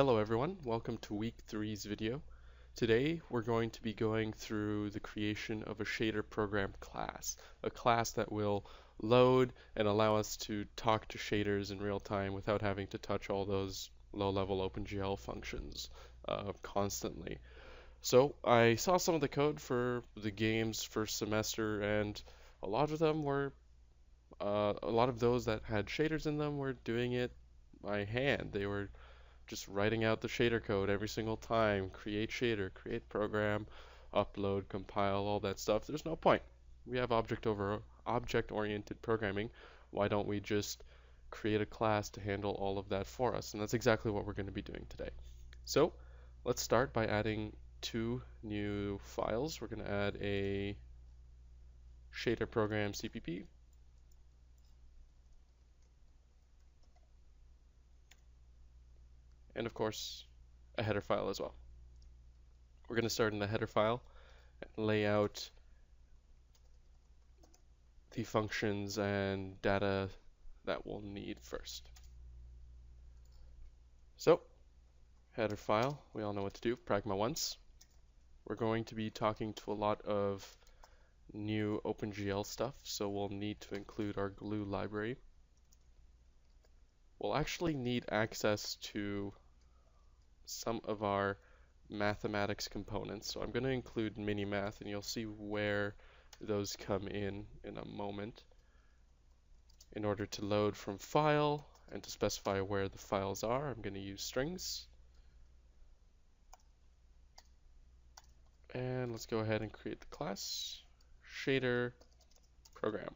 Hello everyone, welcome to week 3's video. Today we're going to be going through the creation of a shader program class, a class that will load and allow us to talk to shaders in real time without having to touch all those low-level OpenGL functions constantly. So I saw some of the code for the game's first semester, and a lot of them were, a lot of those that had shaders in them were doing it by hand. They were just writing out the shader code every single time, create shader, create program, upload, compile, all that stuff. There's no point. We have object-oriented programming. Why don't we just create a class to handle all of that for us? And that's exactly what we're going to be doing today. So let's start by adding two new files. We're going to add a shader program CPP and of course a header file as well. We're going to start in the header file and lay out the functions and data that we'll need first. So, header file, we all know what to do, pragma once. We're going to be talking to a lot of new OpenGL stuff, so we'll need to include our glue library. We'll actually need access to some of our mathematics components, so I'm going to include minimath, and you'll see where those come in a moment. In order to load from file and to specify where the files are, I'm going to use strings. And let's go ahead and create the class shader program.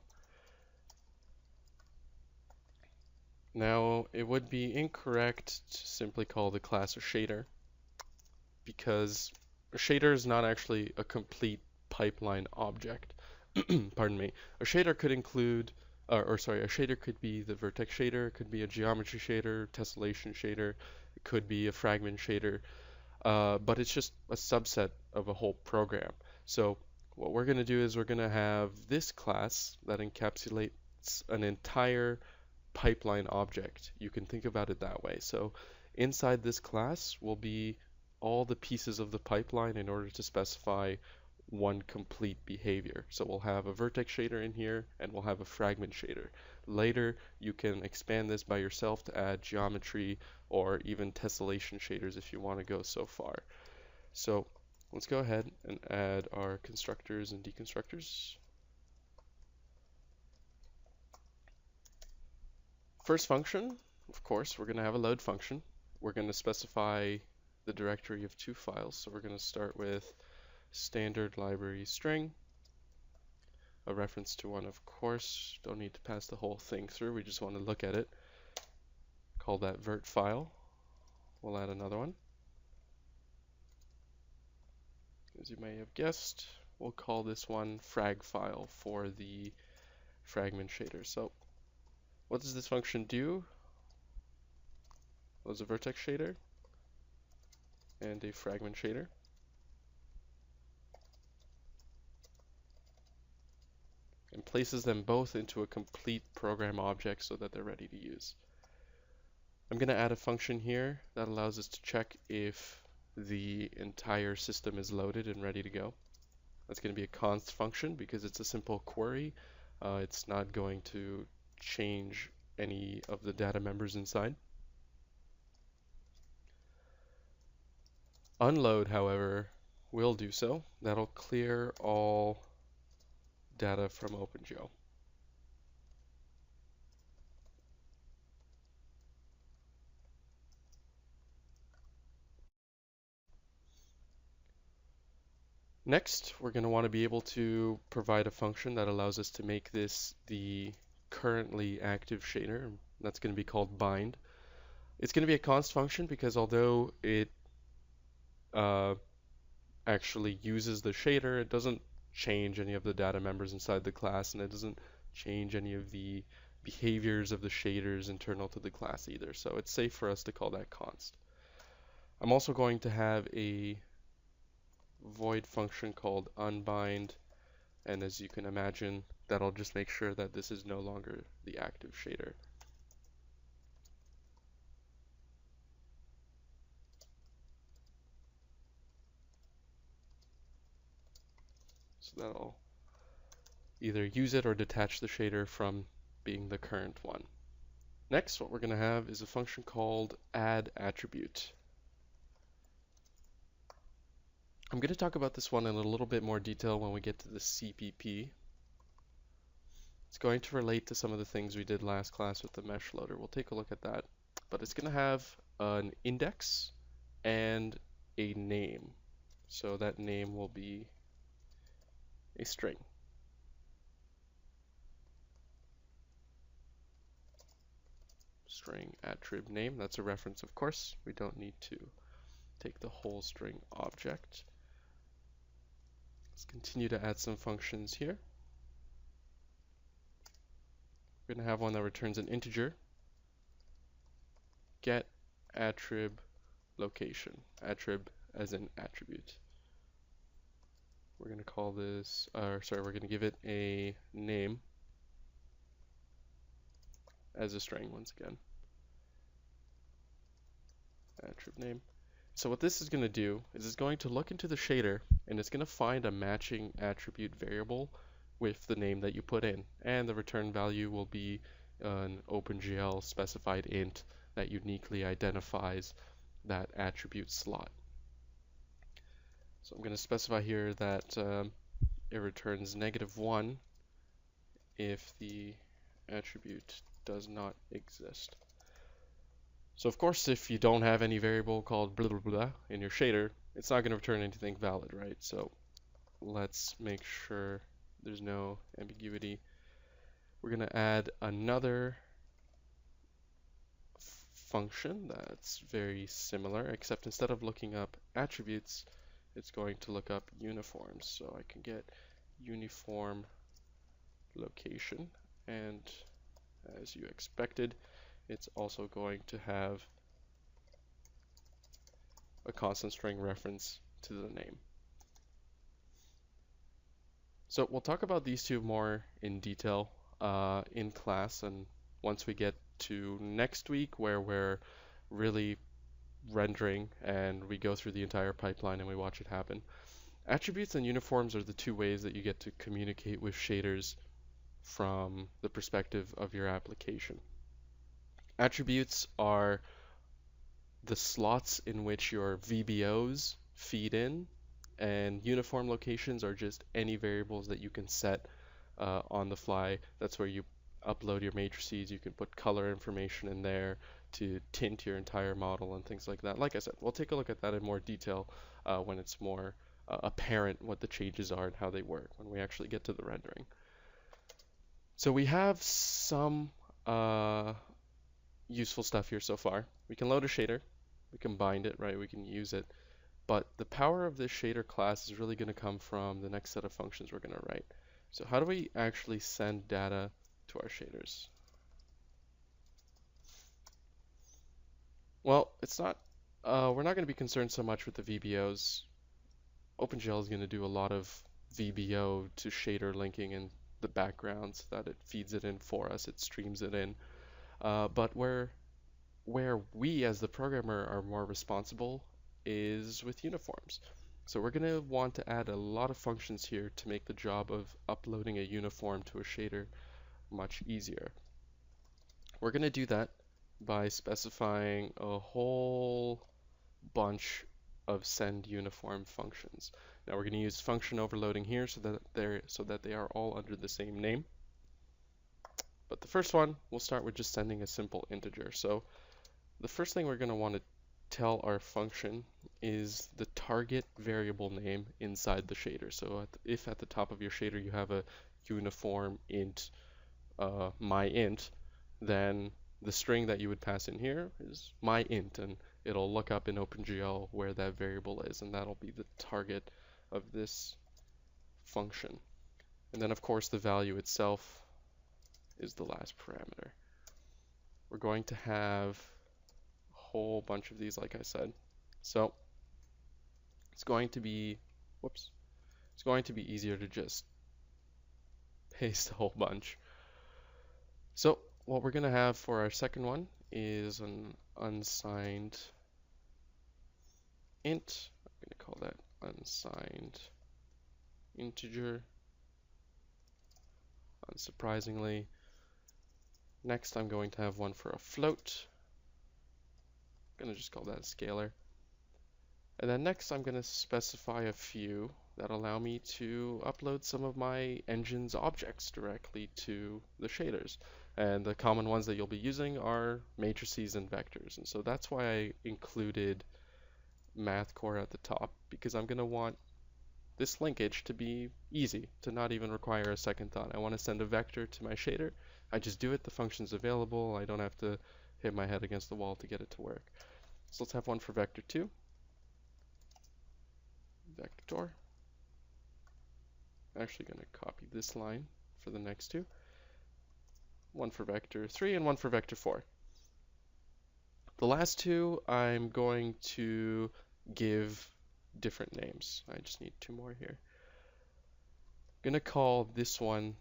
Now, it would be incorrect to simply call the class a shader because a shader is not actually a complete pipeline object. Pardon me. A shader could include a shader could be the vertex shader, it could be a geometry shader, tessellation shader, it could be a fragment shader, but it's just a subset of a whole program. So what we're going to do is we're going to have this class that encapsulates an entire pipeline object. You can think about it that way. So inside this class will be all the pieces of the pipeline in order to specify one complete behavior. So we'll have a vertex shader in here and we'll have a fragment shader. Later you can expand this by yourself to add geometry or even tessellation shaders if you want to go so far. So let's go ahead and add our constructors and deconstructors. First function, of course, we're going to have a load function. We're going to specify the directory of two files. So we're going to start with standard library string, a reference to one, of course. Don't need to pass the whole thing through, we just want to look at it. Call that vert file. We'll add another one. As you may have guessed, we'll call this one frag file for the fragment shader. So what does this function do? Well, there's a vertex shader and a fragment shader. And places them both into a complete program object so that they're ready to use. I'm going to add a function here that allows us to check if the entire system is loaded and ready to go. That's going to be a const function because it's a simple query. It's not going to change any of the data members inside. Unload, however, will do so. That'll clear all data from OpenGL. Next, we're going to want to be able to provide a function that allows us to make this the currently active shader. That's going to be called bind. It's going to be a const function because although it actually uses the shader, it doesn't change any of the data members inside the class, and it doesn't change any of the behaviors of the shaders internal to the class either. So it's safe for us to call that const. I'm also going to have a void function called unbind, and as you can imagine, that'll just make sure that this is no longer the active shader. So that'll either use it or detach the shader from being the current one. Next, what we're going to have is a function called add attribute. I'm going to talk about this one in a little bit more detail when we get to the CPP. It's going to relate to some of the things we did last class with the mesh loader. We'll take a look at that. But it's going to have an index and a name. So that name will be a string. String attrib name, that's a reference, of course. We don't need to take the whole string object. Let's continue to add some functions here. We're going to have one that returns an integer. Get attrib location. Attrib as an attribute. We're going to call this, we're going to give it a name as a string once again. Attrib name. So what this is going to do is it's going to look into the shader and it's going to find a matching attribute variable with the name that you put in, and the return value will be an OpenGL specified int that uniquely identifies that attribute slot. So I'm going to specify here that it returns -1 if the attribute does not exist. So of course, if you don't have any variable called blah blah blah in your shader, it's not going to return anything valid, right? So let's make sure there's no ambiguity. We're going to add another function that's very similar, except instead of looking up attributes, it's going to look up uniforms. So I can get uniform location, and as you expected, it's also going to have a constant string reference to the name. So we'll talk about these two more in detail in class, and once we get to next week where we're really rendering and we go through the entire pipeline and we watch it happen. Attributes and uniforms are the two ways that you get to communicate with shaders from the perspective of your application. Attributes are the slots in which your VBOs feed in, and uniform locations are just any variables that you can set on the fly. That's where you upload your matrices. You can put color information in there to tint your entire model and things like that. Like I said, we'll take a look at that in more detail when it's more apparent what the changes are and how they work when we actually get to the rendering. So we have some useful stuff here so far. We can load a shader, we can bind it, right? We can use it. But the power of this shader class is really going to come from the next set of functions we're going to write. So how do we actually send data to our shaders? Well, it's not. We're not going to be concerned so much with the VBOs. OpenGL is going to do a lot of VBO to shader linking in the background so that it feeds it in for us, it streams it in. But where we as the programmer are more responsible is with uniforms. So we're going to want to add a lot of functions here to make the job of uploading a uniform to a shader much easier. We're going to do that by specifying a whole bunch of send uniform functions. Now we're going to use function overloading here so that they are all under the same name. But the first one, we'll start with just sending a simple integer. So the first thing we're going to want to tell our function is the target variable name inside the shader. So if at the top of your shader you have a uniform int myInt, then the string that you would pass in here is myInt, and it'll look up in OpenGL where that variable is, and that'll be the target of this function. And then of course the value itself is the last parameter. We're going to have a whole bunch of these, like I said. So it's going to be, it's going to be easier to just paste a whole bunch. So what we're going to have for our second one is an unsigned int. I'm going to call that unsigned integer, unsurprisingly. Next, I'm going to have one for a float. I'm going to just call that a scalar. And then next, I'm going to specify a few that allow me to upload some of my engine's objects directly to the shaders. And the common ones that you'll be using are matrices and vectors. And so that's why I included math core at the top, because I'm going to want this linkage to be easy, to not even require a second thought. I want to send a vector to my shader. I just do it, the function's available. I don't have to hit my head against the wall to get it to work. So let's have one for vector 2. Vector. I'm actually going to copy this line for the next two. One for vector 3 and one for vector 4. The last two I'm going to give different names. I just need two more here. I'm going to call this one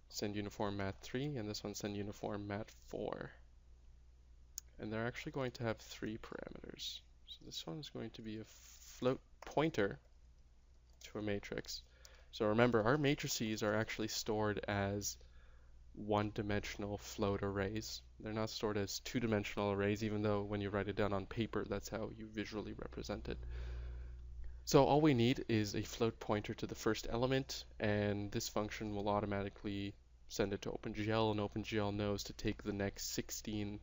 send uniform mat 3 and this one send uniform mat 4. And they're actually going to have three parameters. So this one is going to be a float pointer to a matrix. So remember, our matrices are actually stored as one-dimensional float arrays. They're not stored as two-dimensional arrays, even though when you write it down on paper, that's how you visually represent it. So all we need is a float pointer to the first element, and this function will automatically send it to OpenGL, and OpenGL knows to take the next 16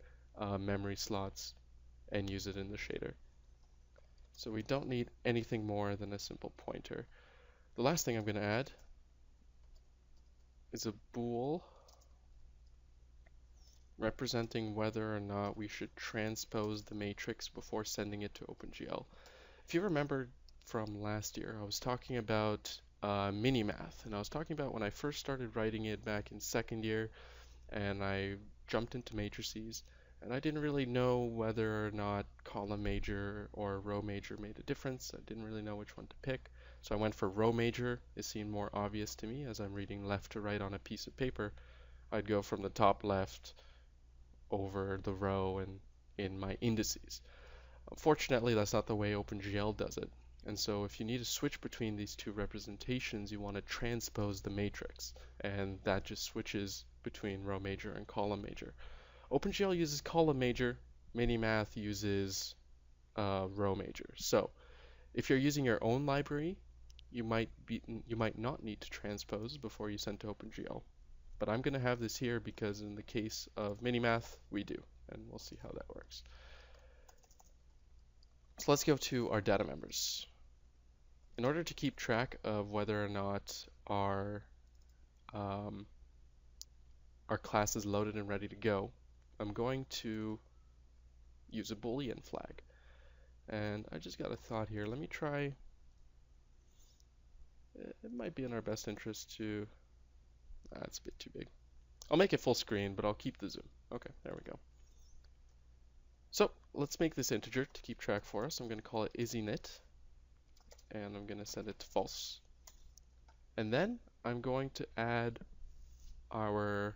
memory slots and use it in the shader. So we don't need anything more than a simple pointer. The last thing I'm going to add is a bool representing whether or not we should transpose the matrix before sending it to OpenGL. If you remember from last year, I was talking about mini-math, and I was talking about when I first started writing it back in second year, and I jumped into matrices, and I didn't really know whether or not column major or row major made a difference. I didn't really know which one to pick. So I went for row major. It seemed more obvious to me as I'm reading left to right on a piece of paper. I'd go from the top left over the row and in my indices. Unfortunately, that's not the way OpenGL does it. And so if you need to switch between these two representations, you want to transpose the matrix. And that just switches between row major and column major. OpenGL uses column major, Minimath uses row major. So if you're using your own library, you might not need to transpose before you send to OpenGL. But I'm going to have this here because in the case of Minimath, we do. And we'll see how that works. So let's go to our data members. In order to keep track of whether or not our class is loaded and ready to go, I'm going to use a Boolean flag. And I just got a thought here. Let me try. It might be in our best interest to. It's a bit too big. I'll make it full screen, but I'll keep the zoom. Okay, there we go. So let's make this integer to keep track for us. I'm going to call it isinit, and I'm going to set it to false. And then I'm going to add our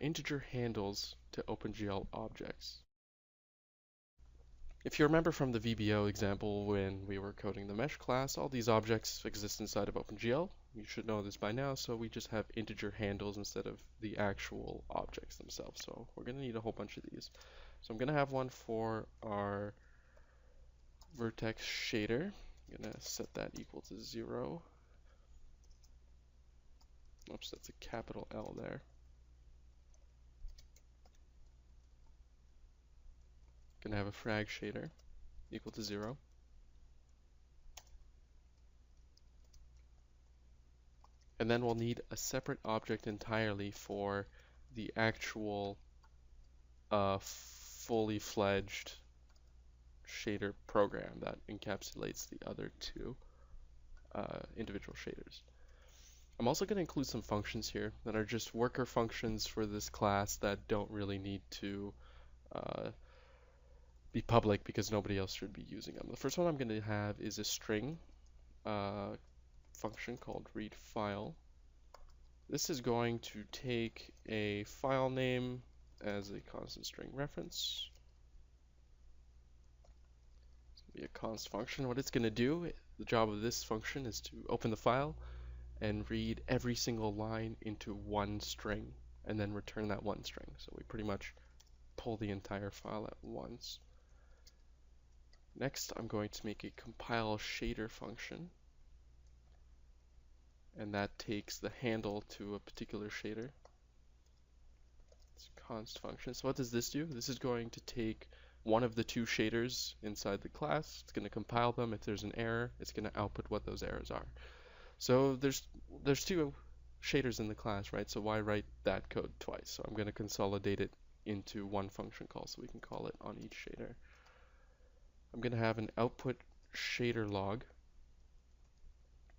integer handles to OpenGL objects. If you remember from the VBO example when we were coding the mesh class, all these objects exist inside of OpenGL. You should know this by now, so we just have integer handles instead of the actual objects themselves. So we're going to need a whole bunch of these. So I'm going to have one for our vertex shader. I'm going to set that equal to 0. Oops, that's a capital L there. Going to have a frag shader equal to 0. And then we'll need a separate object entirely for the actual fully fledged shader program that encapsulates the other two individual shaders. I'm also going to include some functions here that are just worker functions for this class that don't really need to be public because nobody else should be using them. The first one I'm going to have is a string function called readFile. This is going to take a file name as a constant string reference. It's going to be a const function. What it's going to do The job of this function is to open the file and read every single line into one string and then return that one string. So we pretty much pull the entire file at once. Next, I'm going to make a compile shader function, and that takes the handle to a particular shader. It's a const function. So what does this do? This is going to take one of the two shaders inside the class. It's going to compile them. If there's an error, it's going to output what those errors are. So there's two shaders in the class, right? So why write that code twice? So I'm going to consolidate it into one function call, so we can call it on each shader. I'm going to have an output shader log,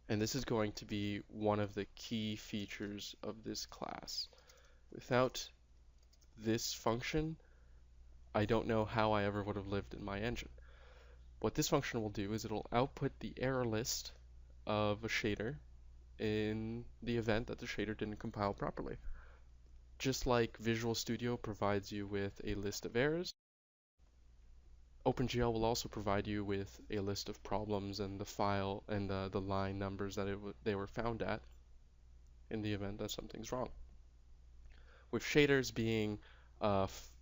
and this is going to be one of the key features of this class. Without this function, I don't know how I ever would have lived in my engine. What this function will do is it'll output the error list of a shader in the event that the shader didn't compile properly. Just like Visual Studio provides you with a list of errors, OpenGL will also provide you with a list of problems and the file and the line numbers that they were found at in the event that something's wrong. With shaders being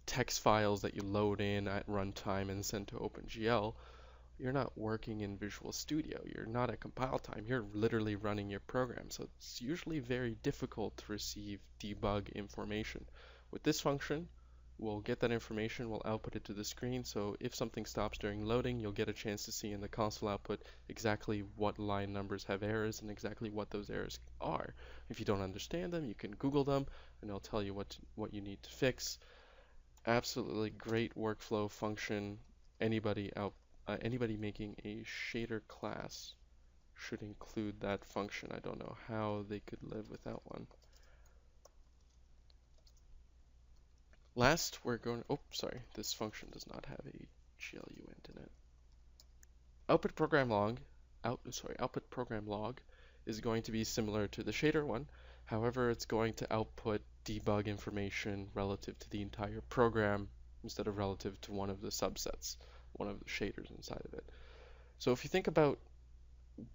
text files that you load in at runtime and send to OpenGL, you're not working in Visual Studio. You're not at compile time. You're literally running your program. So it's usually very difficult to receive debug information. With this function, we'll get that information, we'll output it to the screen. So if something stops during loading, you'll get a chance to see in the console output exactly what line numbers have errors and exactly what those errors are. If you don't understand them, you can Google them and it'll tell you what you need to fix. Absolutely great workflow function. Anybody making a shader class should include that function. I don't know how they could live without one. Last, we're going, oh, sorry, this function does not have a GLUINT in it. Output program log is going to be similar to the shader one. However, it's going to output debug information relative to the entire program instead of relative to one of the subsets, one of the shaders inside of it. So if you think about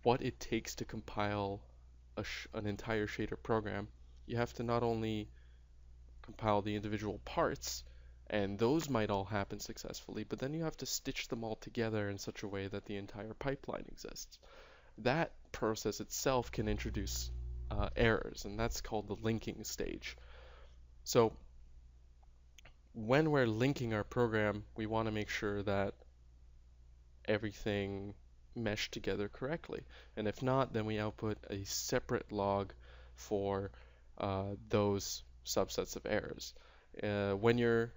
what it takes to compile an entire shader program, you have to not only compile the individual parts, and those might all happen successfully, but then you have to stitch them all together in such a way that the entire pipeline exists. That process itself can introduce errors, and that's called the linking stage. So when we're linking our program, we want to make sure that everything meshed together correctly. And if not, then we output a separate log for those subsets of errors. When you're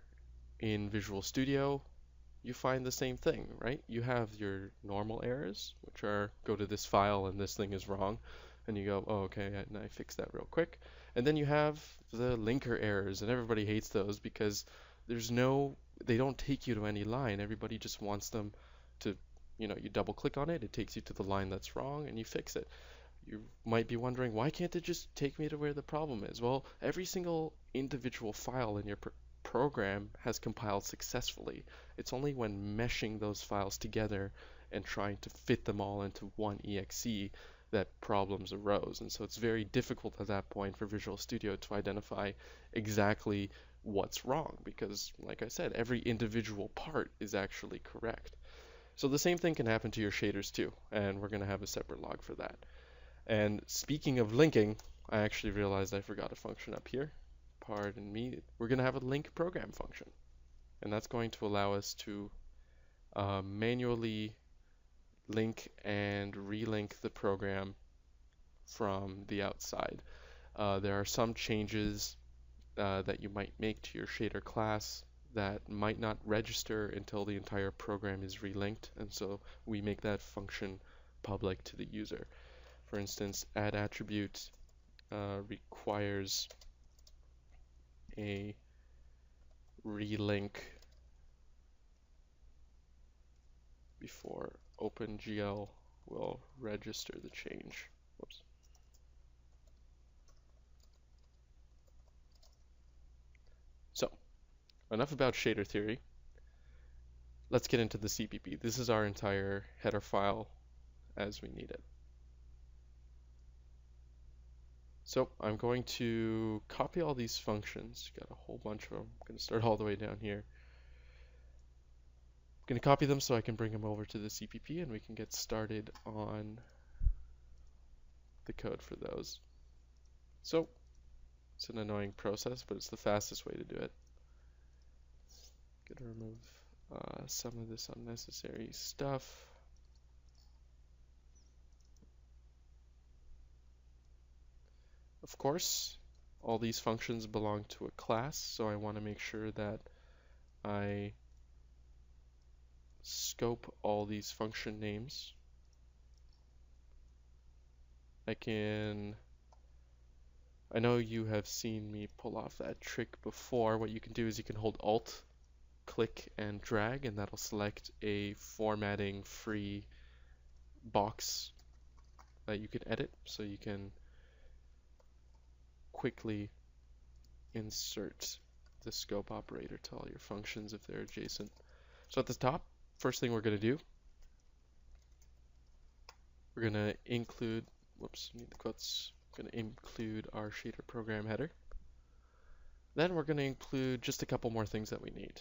in Visual Studio, you find the same thing, right? You have your normal errors, which are go to this file and this thing is wrong, and you go, oh, okay, and I fix that real quick. And then you have the linker errors, and everybody hates those because they don't take you to any line. Everybody just wants them to, you double click on it, it takes you to the line that's wrong, and you fix it. You might be wondering, why can't it just take me to where the problem is? Well, every single individual file in your program has compiled successfully. It's only when meshing those files together and trying to fit them all into one exe that problems arose. And so it's very difficult at that point for Visual Studio to identify exactly what's wrong because, like I said, every individual part is actually correct. So the same thing can happen to your shaders too, and we're going to have a separate log for that. And speaking of linking, I actually realized I forgot a function up here. Pardon me. We're going to have a link program function, and that's going to allow us to manually link and relink the program from the outside. There are some changes that you might make to your shader class that might not register until the entire program is relinked, and so we make that function public to the user. For instance, add attribute requires a relink before OpenGL will register the change. Whoops. So, enough about shader theory. Let's get into the CPP. This is our entire header file as we need it. So I'm going to copy all these functions. Got a whole bunch of them. I'm going to start all the way down here. I'm going to copy them so I can bring them over to the CPP and we can get started on the code for those. So it's an annoying process, but it's the fastest way to do it. Gonna remove some of this unnecessary stuff. Of course, all these functions belong to a class, so I want to make sure that I scope all these function names. I know you have seen me pull off that trick before. What you can do is you can hold Alt, click, and drag, and that'll select a formatting free box that you can edit, so you can quickly insert the scope operator to all your functions if they're adjacent. So at the top, first thing we're going to do, we're going to include, whoops, need the quotes, going to include our shader program header. Then we're going to include just a couple more things that we need.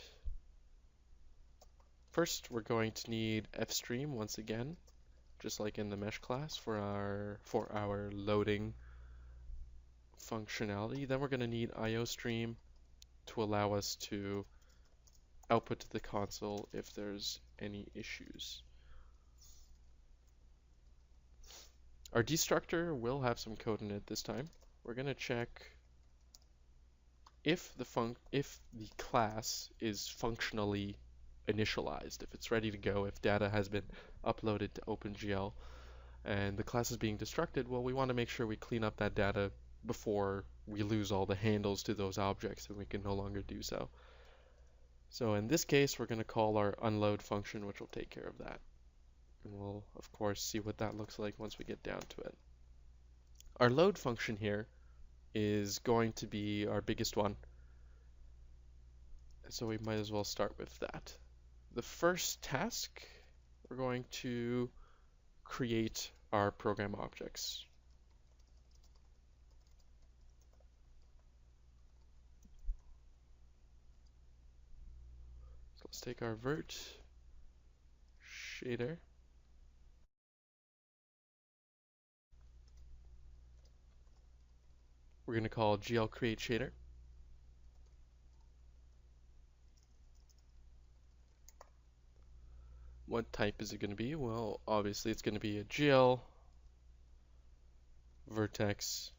First, we're going to need fstream once again, just like in the mesh class for our loading functionality. Then we're going to need iostream to allow us to output to the console if there's any issues. Our destructor will have some code in it this time. We're going to check if the class is functionally initialized, if it's ready to go, if data has been uploaded to OpenGL and the class is being destructed. Well, we want to make sure we clean up that data before we lose all the handles to those objects and we can no longer do so. So in this case, we're going to call our unload function, which will take care of that. And we'll, of course, see what that looks like once we get down to it. Our load function here is going to be our biggest one. So we might as well start with that. The first task, we're going to create our program objects. So let's take our vert shader. We're going to call GL create shader. What type is it going to be? Well, obviously it's going to be a GL vertex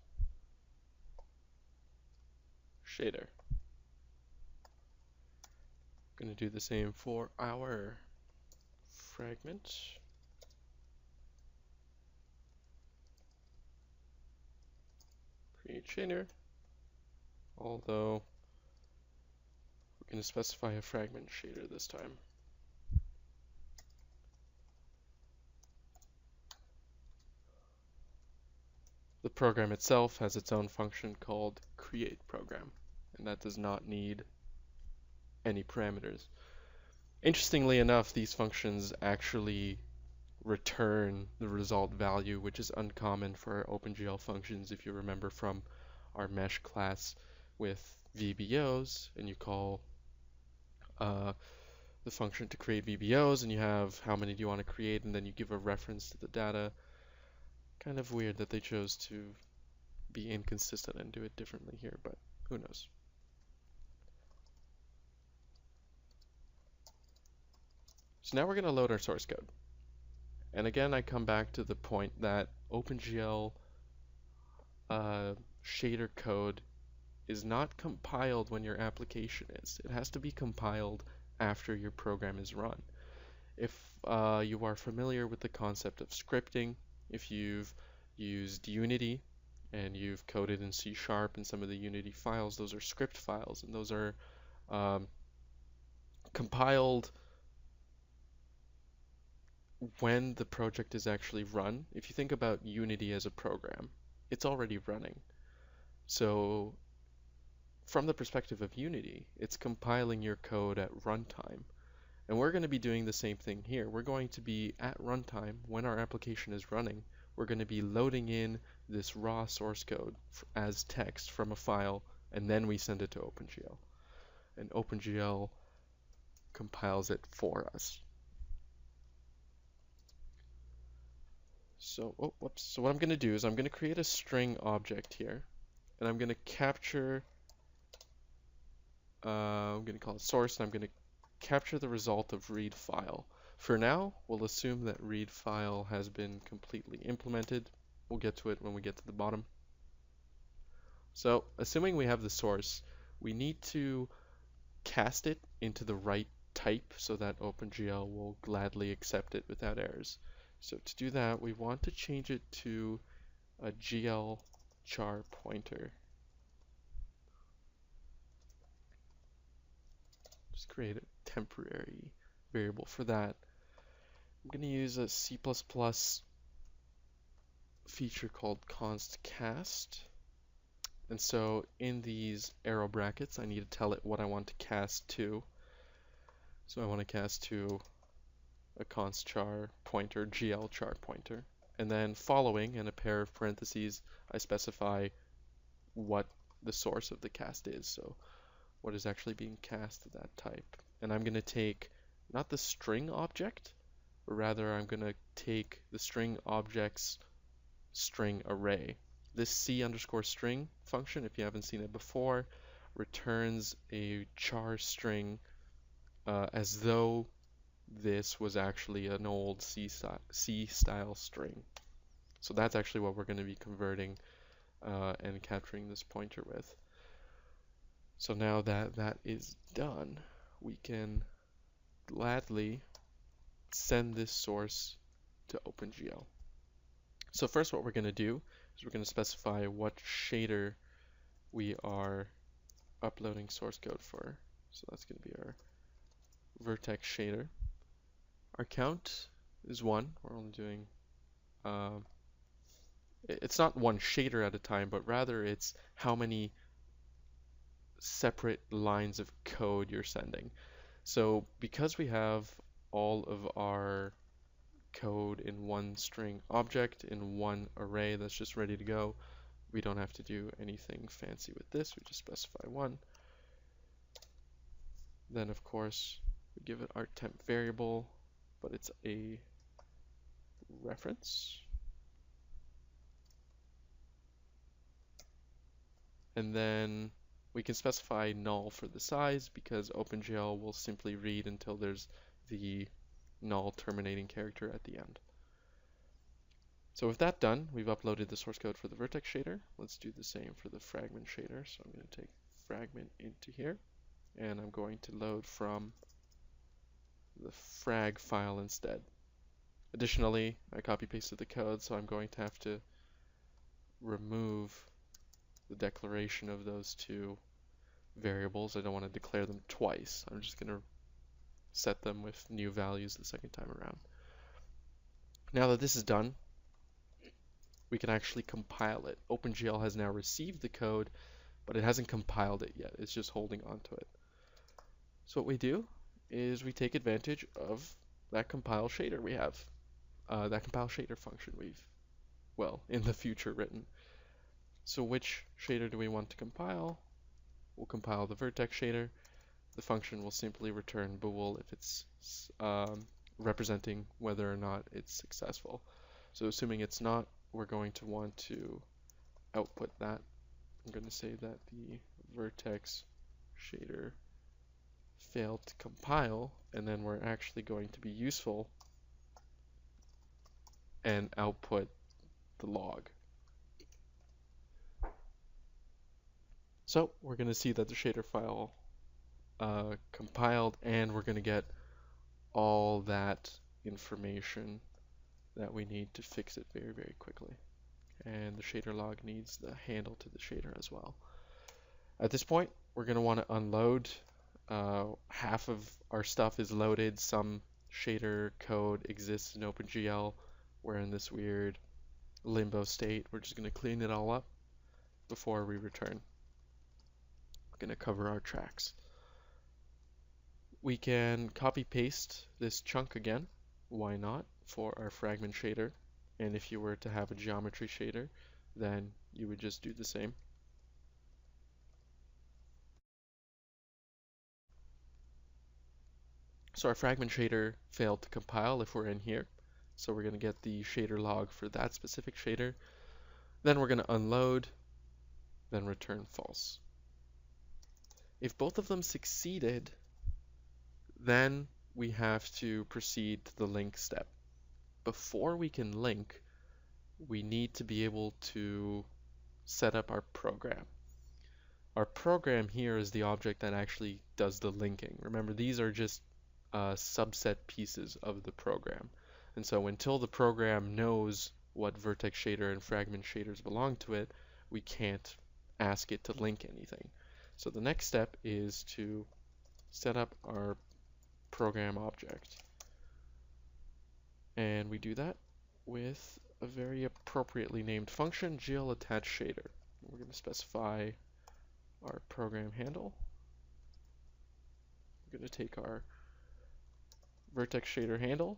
shader. Going to do the same for our fragment. Create shader. Although we're going to specify a fragment shader this time. The program itself has its own function called create program, and that does not need any parameters. Interestingly enough, these functions actually return the result value, which is uncommon for OpenGL functions if you remember from our mesh class with VBOs, and you call the function to create VBOs, and you have how many do you want to create, and then you give a reference to the data. Kind of weird that they chose to be inconsistent and do it differently here, but who knows. So now we're going to load our source code. And again, I come back to the point that OpenGL shader code is not compiled when your application is. It has to be compiled after your program is run. If you are familiar with the concept of scripting, if you've used Unity and you've coded in C# in some of the Unity files, those are script files, and those are compiled when the project is actually run. If you think about Unity as a program, it's already running. So from the perspective of Unity, it's compiling your code at runtime. And we're going to be doing the same thing here. We're going to be at runtime, when our application is running, we're going to be loading in this raw source code as text from a file, and then we send it to OpenGL. And OpenGL compiles it for us. So, whoops. So what I'm going to do is I'm going to create a string object here, and I'm going to capture, I'm going to call it source, and I'm going to capture the result of read file. For now, we'll assume that read file has been completely implemented. We'll get to it when we get to the bottom. So, assuming we have the source, we need to cast it into the right type so that OpenGL will gladly accept it without errors. So to do that, we want to change it to a GL char pointer. Just create a temporary variable for that. I'm going to use a C++ feature called const cast. And so in these arrow brackets, I need to tell it what I want to cast to. So I want to cast to a const char pointer, GL char pointer. And then following, in a pair of parentheses, I specify what the source of the cast is. So what is actually being cast to that type. And I'm going to take not the string object, but rather I'm going to take the string object's string array. This C_string function, if you haven't seen it before, returns a char string as though this was actually an old C-style string. So that's actually what we're going to be converting and capturing this pointer with. So now that that is done, we can gladly send this source to OpenGL. So first what we're going to do is we're going to specify what shader we are uploading source code for. So that's going to be our vertex shader. Our count is 1. We're only doing, it's not one shader at a time, but rather it's how many separate lines of code you're sending. So because we have all of our code in one string object in one array that's just ready to go, we don't have to do anything fancy with this. We just specify 1. Then of course we give it our temp variable, but it's a reference. And then we can specify null for the size because OpenGL will simply read until there's the null terminating character at the end. So with that done, we've uploaded the source code for the vertex shader. Let's do the same for the fragment shader. So I'm going to take fragment into here, and I'm going to load from the frag file instead. Additionally, I copy pasted the code, so I'm going to have to remove the declaration of those two variables. I don't want to declare them twice. I'm just going to set them with new values the second time around. Now that this is done, we can actually compile it. OpenGL has now received the code, but it hasn't compiled it yet. It's just holding on to it. So what we do is we take advantage of that compile shader we have. That compile shader function we've, well, in the future written. So which shader do we want to compile? We'll compile the vertex shader. The function will simply return bool if it's representing whether or not it's successful. So assuming it's not, we're going to want to output that. I'm going to say that the vertex shader failed to compile, and then we're actually going to be useful and output the log. So we're going to see that the shader file compiled, and we're going to get all that information that we need to fix it very, very quickly. And the shader log needs the handle to the shader as well. At this point, we're going to want to unload. Half of our stuff is loaded. Some shader code exists in OpenGL. We're in this weird limbo state. We're just going to clean it all up before we return. We're going to cover our tracks. We can copy paste this chunk again. Why not? For our fragment shader. And if you were to have a geometry shader, then you would just do the same. So our fragment shader failed to compile if we're in here. So we're going to get the shader log for that specific shader. Then we're going to unload, then return false. If both of them succeeded, then we have to proceed to the link step. Before we can link, we need to be able to set up our program. Our program here is the object that actually does the linking. Remember, these are just subset pieces of the program. And so until the program knows what vertex shader and fragment shaders belong to it, we can't ask it to link anything. So the next step is to set up our program object. And we do that with a very appropriately named function, GLAttachShader. We're going to specify our program handle. We're going to take our vertex shader handle,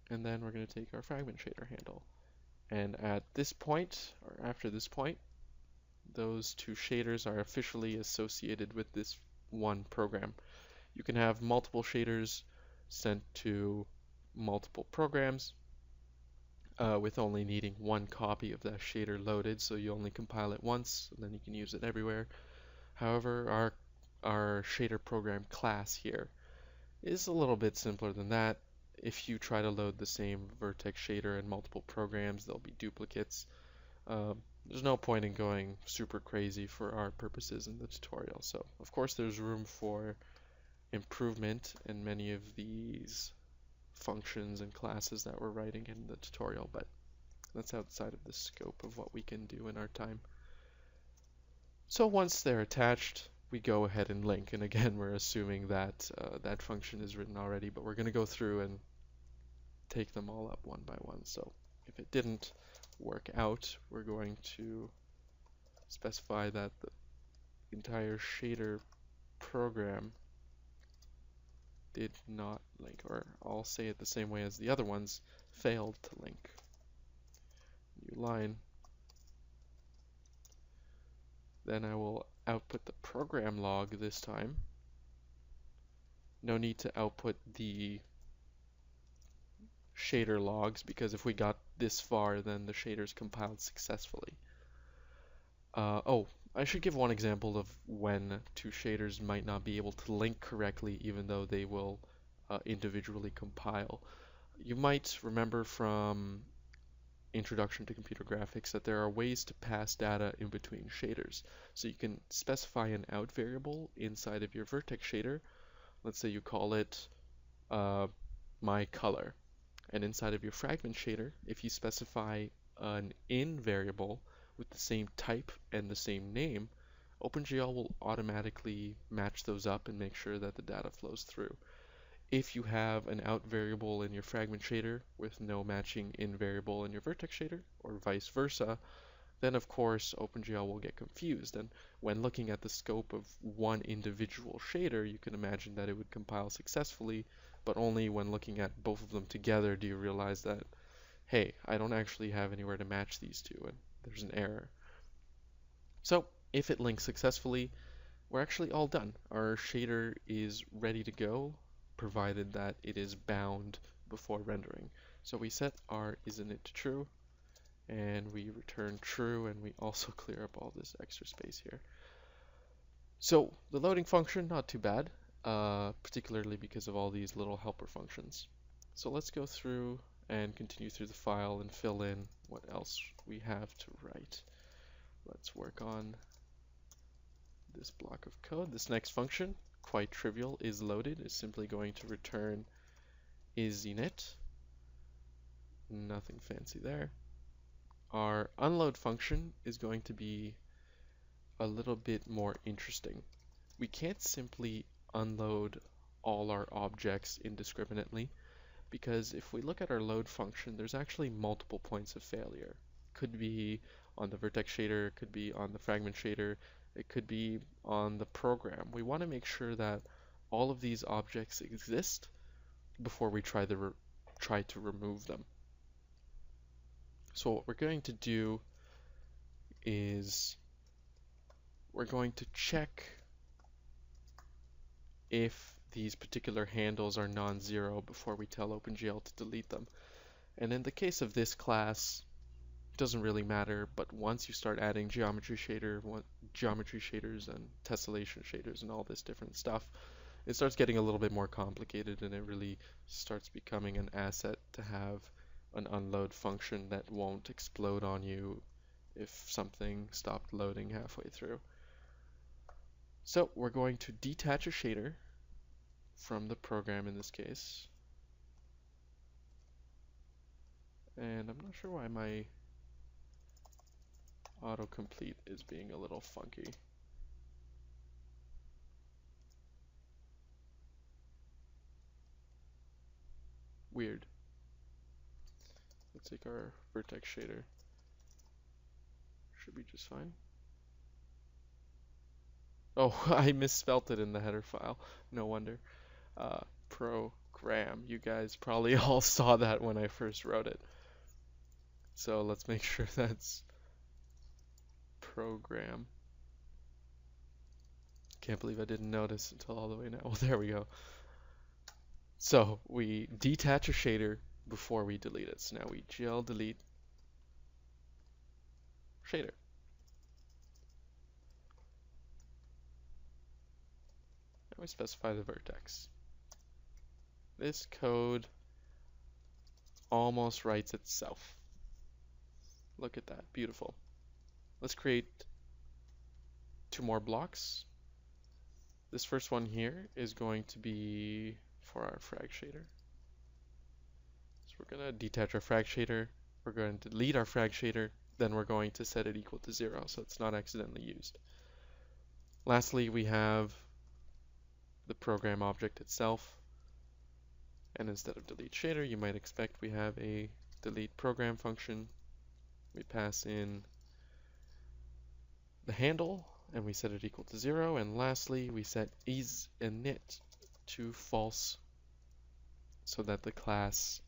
and then we're going to take our fragment shader handle. And at this point, or after this point, those two shaders are officially associated with this one program. You can have multiple shaders sent to multiple programs with only needing one copy of that shader loaded, so you only compile it once, and then you can use it everywhere. However, our shader program class here is a little bit simpler than that. If you try to load the same vertex shader in multiple programs, there'll be duplicates. There's no point in going super crazy for our purposes in the tutorial. So, of course, there's room for improvement in many of these functions and classes that we're writing in the tutorial, but that's outside of the scope of what we can do in our time. So once they're attached, we go ahead and link. And again, we're assuming that that function is written already, but we're going to go through and take them all up one by one. So if it didn't work out, we're going to specify that the entire shader program did not link, or I'll say it the same way as the other ones, failed to link. New line. Then I will output the program log this time. No need to output the shader logs, because if we got this far, then the shader's compiled successfully. Oh, I should give one example of when two shaders might not be able to link correctly, even though they will individually compile. You might remember from Introduction to Computer Graphics that there are ways to pass data in between shaders. So you can specify an out variable inside of your vertex shader. Let's say you call it my color. And inside of your fragment shader, if you specify an in variable with the same type and the same name, OpenGL will automatically match those up and make sure that the data flows through. If you have an out variable in your fragment shader with no matching in variable in your vertex shader, or vice versa, then of course OpenGL will get confused. And when looking at the scope of one individual shader, you can imagine that it would compile successfully, but only when looking at both of them together do you realize that, hey, I don't actually have anywhere to match these two, and there's an error. So if it links successfully, we're actually all done. Our shader is ready to go, provided that it is bound before rendering. So we set our isInit to true, and we return true, and we also clear up all this extra space here. So the loading function, not too bad, particularly because of all these little helper functions. So let's go through and continue through the file and fill in what else we have to write. Let's work on this block of code. This next function, quite trivial, is loaded, is simply going to return isInit. Nothing fancy there. Our unload function is going to be a little bit more interesting. We can't simply unload all our objects indiscriminately, because if we look at our load function, there's actually multiple points of failure. Could be on the vertex shader, could be on the fragment shader, it could be on the program. We want to make sure that all of these objects exist before we try to remove them. So what we're going to do is we're going to check if these particular handles are non-zero before we tell OpenGL to delete them. And in the case of this class, it doesn't really matter, but once you start adding geometry shaders and tessellation shaders and all this different stuff, it starts getting a little bit more complicated, and it really starts becoming an asset to have an unload function that won't explode on you if something stopped loading halfway through. So we're going to detach a shader from the program in this case. And I'm not sure why my autocomplete is being a little funky. Weird. Let's take our vertex shader. Should be just fine. Oh, I misspelt it in the header file. No wonder. Program. You guys probably all saw that when I first wrote it. So let's make sure that's program. Can't believe I didn't notice until all the way now. Well, there we go. So we detach a shader before we delete it. So now we gl delete shader. And we specify the vertex. This code almost writes itself. Look at that, beautiful. Let's create 2 more blocks. This first one here is going to be for our frag shader. So we're going to detach our frag shader, we're going to delete our frag shader, then we're going to set it equal to 0 so it's not accidentally used. Lastly, we have the program object itself, and instead of delete shader, you might expect we have a delete program function. We pass in the handle and we set it equal to 0, and lastly we set isInit to false so that the class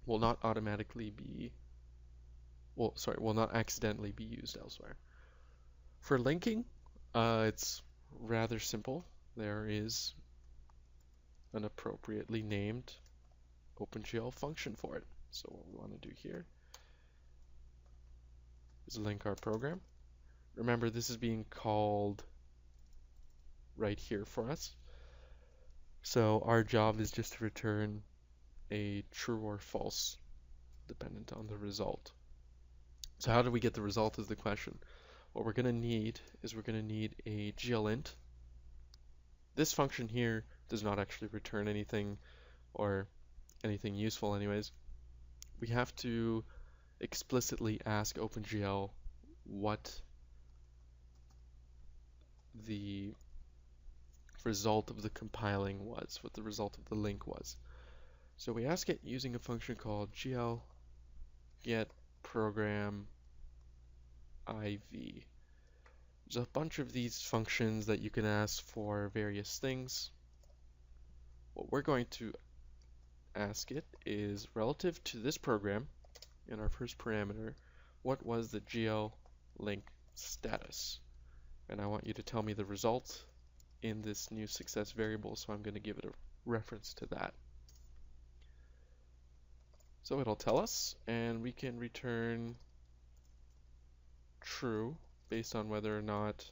will not accidentally be used elsewhere. For linking, it's rather simple. There is an appropriately named OpenGL function for it. So what we want to do here is link our program. Remember, this is being called right here for us. So our job is just to return a true or false dependent on the result. So how do we get the result is the question. What we're going to need is a glint. This function here does not actually return anything or anything useful anyways. We have to explicitly ask OpenGL what the result of the compiling was, what the result of the link was. So we ask it using a function called gl get program iv. There's a bunch of these functions that you can ask for various things. What we're going to ask it is relative to this program in our first parameter, what was the gl link status? And I want you to tell me the result in this new success variable, so I'm going to give it a reference to that. So it'll tell us, and we can return true based on whether or not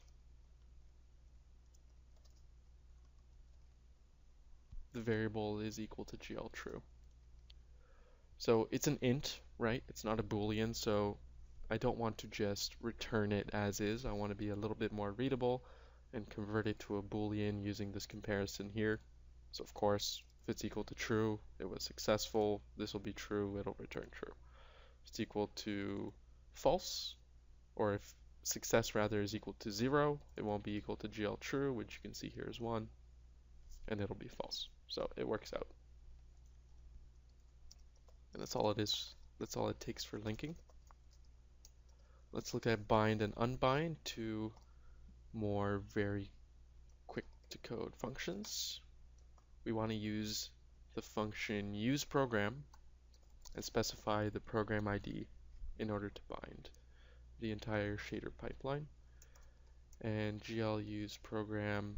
the variable is equal to gl true. So it's an int, right? It's not a boolean, so I don't want to just return it as is. I want to be a little bit more readable and convert it to a boolean using this comparison here. So of course, if it's equal to true, it was successful. This will be true, it'll return true. If it's equal to false, or if success rather is equal to 0, it won't be equal to gl true, which you can see here is 1, and it'll be false. So it works out. And that's all it is. That's all it takes for linking. Let's look at bind and unbind, two more very quick to code functions, we want to use the function useProgram and specify the program ID in order to bind the entire shader pipeline. And GL useProgram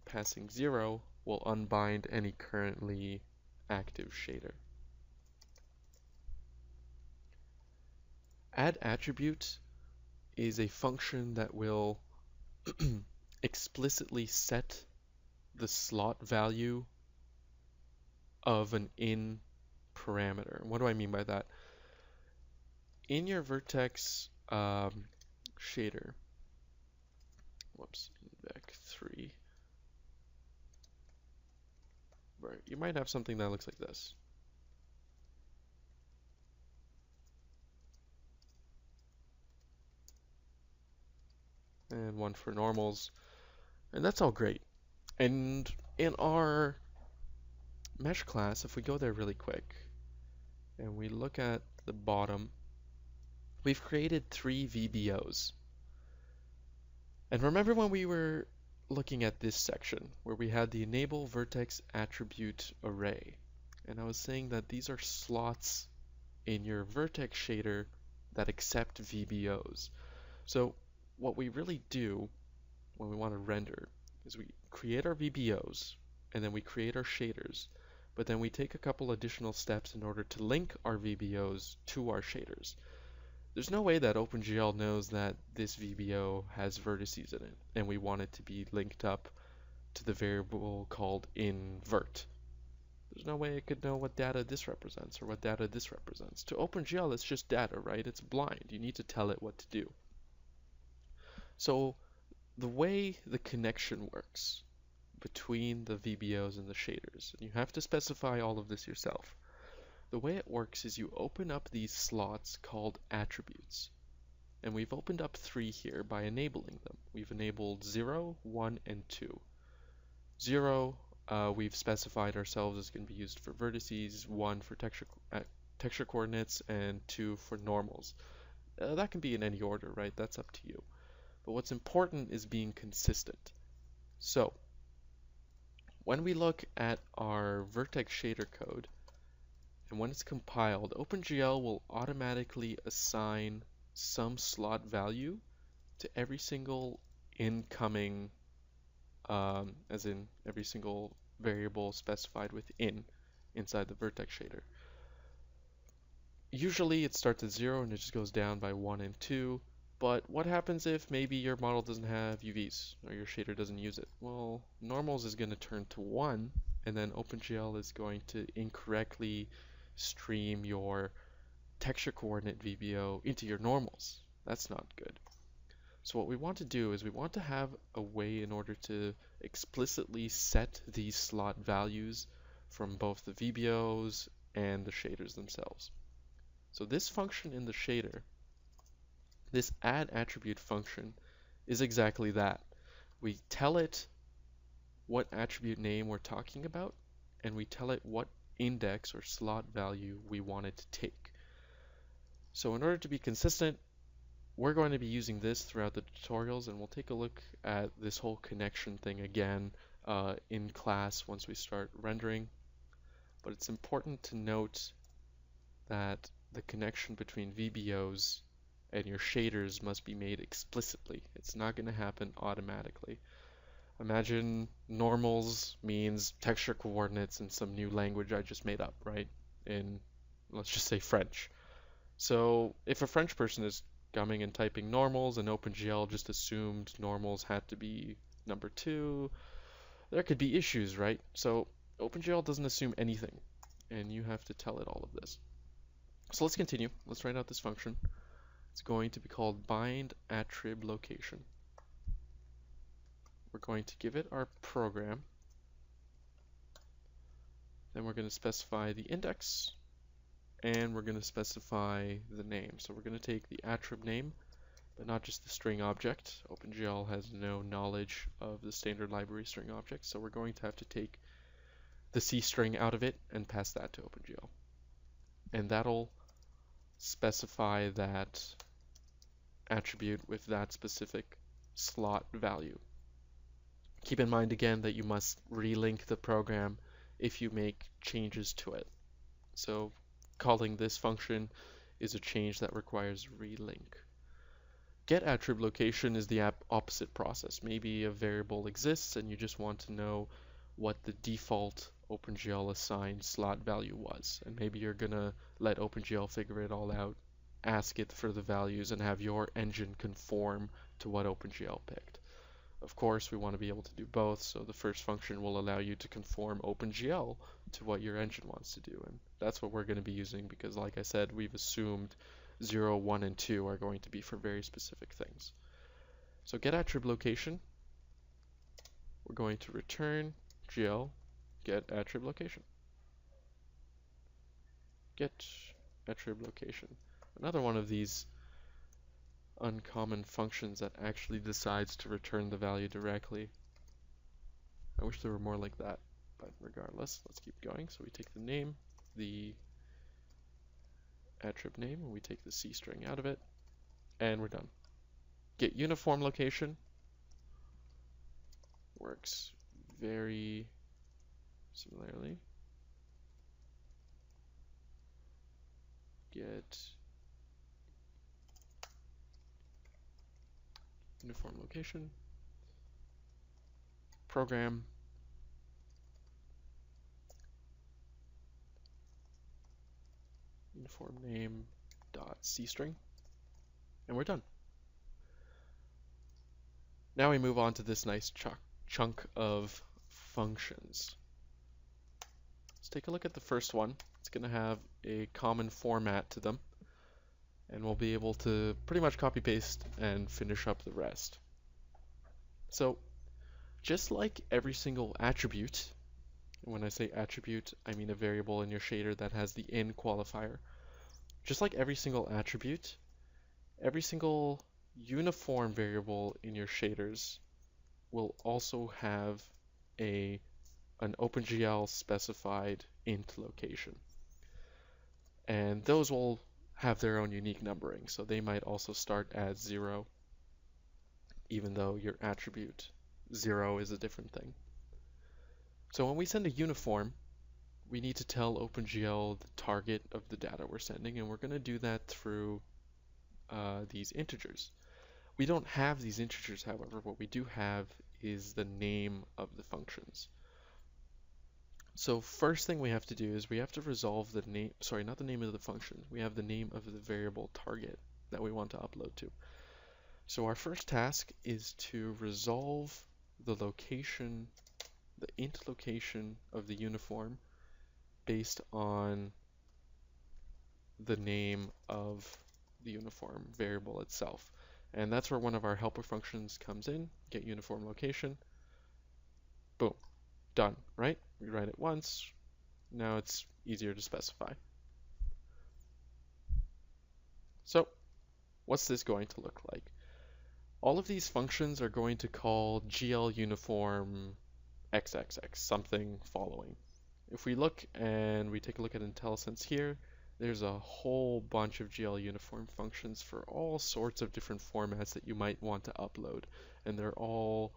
passing 0 will unbind any currently active shader. Add attribute is a function that will explicitly set the slot value of an in parameter. What do I mean by that? In your vertex shader, whoops, back 3, right, you might have something that looks like this. And one for normals, and that's all great. And in our mesh class, if we go there really quick and we look at the bottom, we've created 3 VBOs. And remember when we were looking at this section where we had the enable vertex attribute array, and I was saying that these are slots in your vertex shader that accept VBOs. So what we really do when we want to render is we create our VBOs and then we create our shaders, but then we take a couple additional steps in order to link our VBOs to our shaders. There's no way that OpenGL knows that this VBO has vertices in it and we want it to be linked up to the variable called invert. There's no way it could know what data this represents or what data this represents. To OpenGL, it's just data, right? It's blind. You need to tell it what to do. So the way the connection works between the VBOs and the shaders, and you have to specify all of this yourself. The way it works is you open up these slots called attributes. And we've opened up 3 here by enabling them. We've enabled 0, 1, and 2. 0, we've specified ourselves is going to be used for vertices, 1 for texture coordinates, and 2 for normals. That can be in any order, right? That's up to you. But what's important is being consistent. So, when we look at our vertex shader code, and when it's compiled, OpenGL will automatically assign some slot value to every single incoming, as in every single variable specified with inside the vertex shader. Usually it starts at 0 and it just goes down by 1 and 2. But what happens if maybe your model doesn't have UVs or your shader doesn't use it? Well, normals is going to turn to 1, and then OpenGL is going to incorrectly stream your texture coordinate VBO into your normals. That's not good. So what we want to do is we want to have a way in order to explicitly set these slot values from both the VBOs and the shaders themselves. So this function in the shader, this add attribute function, is exactly that. We tell it what attribute name we're talking about, and we tell it what index or slot value we want it to take. So in order to be consistent, we're going to be using this throughout the tutorials, and we'll take a look at this whole connection thing again in class once we start rendering. But it's important to note that the connection between VBOs and your shaders must be made explicitly. It's not going to happen automatically. Imagine normals means texture coordinates in some new language I just made up, right? In, let's just say, French. So if a French person is coming and typing normals and OpenGL just assumed normals had to be number 2, there could be issues, right? So OpenGL doesn't assume anything, and you have to tell it all of this. So let's continue. Let's write out this function. It's going to be called bind attrib location. We're going to give it our program. Then we're going to specify the index, and we're going to specify the name. So we're going to take the attrib name, but not just the string object. OpenGL has no knowledge of the standard library string object, so we're going to have to take the C string out of it and pass that to OpenGL. And that'll specify that attribute with that specific slot value. Keep in mind again that you must relink the program if you make changes to it. So calling this function is a change that requires relink. Get attrib location is the opposite process. Maybe a variable exists and you just want to know what the default OpenGL assigned slot value was. And maybe you're gonna let OpenGL figure it all out, ask it for the values, and have your engine conform to what OpenGL picked. Of course, we want to be able to do both, so the first function will allow you to conform OpenGL to what your engine wants to do, and that's what we're going to be using because, like I said, we've assumed 0, 1, and 2 are going to be for very specific things. So get attrib location, we're going to return GL get attrib location. Get attrib location. Another one of these uncommon functions that actually decides to return the value directly. I wish there were more like that, but regardless, let's keep going. So we take the name, the attrib name, and we take the C string out of it, and we're done. Get uniform location works very similarly. Get uniform location, program, uniform name dot C string, and we're done. Now we move on to this nice chunk of functions. Let's take a look at the first one. It's going to have a common format to them, and we'll be able to pretty much copy paste and finish up the rest. So just like every single attribute, and when I say attribute, I mean a variable in your shader that has the in qualifier. Just like every single attribute, every single uniform variable in your shaders will also have an OpenGL specified int location. And those will have their own unique numbering, so they might also start as 0, even though your attribute 0 is a different thing. So when we send a uniform, we need to tell OpenGL the target of the data we're sending, and we're going to do that through these integers. We don't have these integers, however. What we do have is the name of the functions. So first thing we have to do is we have to resolve the name, sorry, not the name of the function. We have the name of the variable target that we want to upload to. So our first task is to resolve the location, the int location of the uniform based on the name of the uniform variable itself. And that's where one of our helper functions comes in, get uniform location. Boom, done, right? We write it once, now it's easier to specify. So what's this going to look like? All of these functions are going to call GL uniform XXX, something following. If we look and we take a look at IntelliSense here, there's a whole bunch of GL uniform functions for all sorts of different formats that you might want to upload, and they're all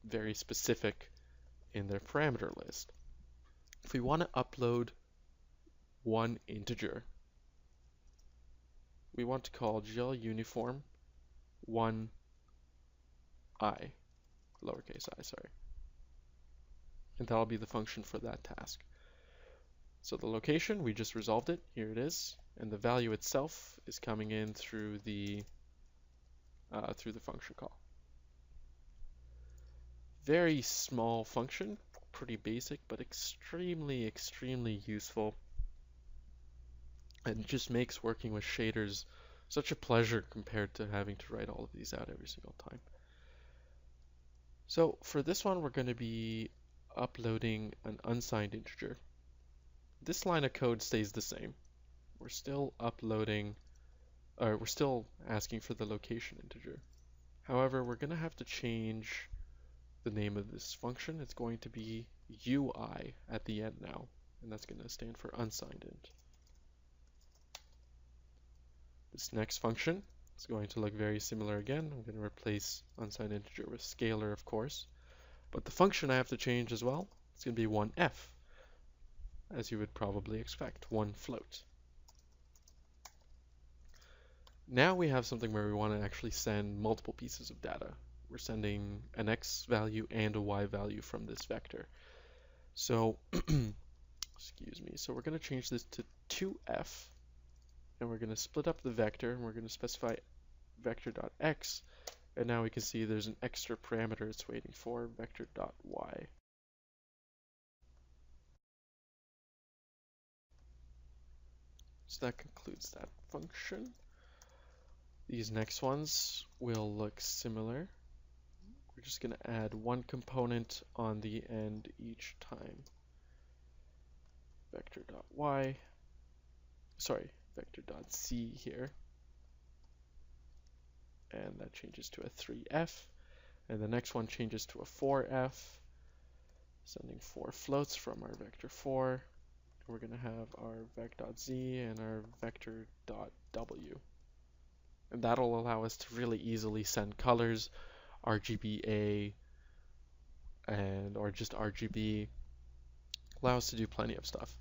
very specific in their parameter list. If we want to upload one integer, we want to call GL uniform 1I, lowercase I, sorry. And that'll be the function for that task. So the location, we just resolved it, here it is, and the value itself is coming in through the function call. Very small function, pretty basic, but extremely, extremely useful. And it just makes working with shaders such a pleasure compared to having to write all of these out every single time. So for this one, we're going to be uploading an unsigned integer. This line of code stays the same. We're still uploading, or we're still asking for the location integer. However, we're going to have to change the name of this function. It's going to be UI at the end now, and that's going to stand for unsigned int. This next function is going to look very similar again. I'm going to replace unsigned integer with scalar, of course. But the function I have to change as well, it's going to be 1f, as you would probably expect, one float. Now we have something where we want to actually send multiple pieces of data. We're sending an x value and a y value from this vector. So, excuse me, so we're going to change this to 2f, and we're going to split up the vector, and we're going to specify vector.x, and now we can see there's an extra parameter it's waiting for, vector.y. So that concludes that function. These next ones will look similar. We're just going to add one component on the end each time. Vector.y, sorry, vector.z here. And that changes to a 3f. And the next one changes to a 4f, sending 4 floats from our vector 4. We're going to have our vec.z and our vector.w. And that'll allow us to really easily send colors, RGBA, and or just RGB. Allow us to do plenty of stuff.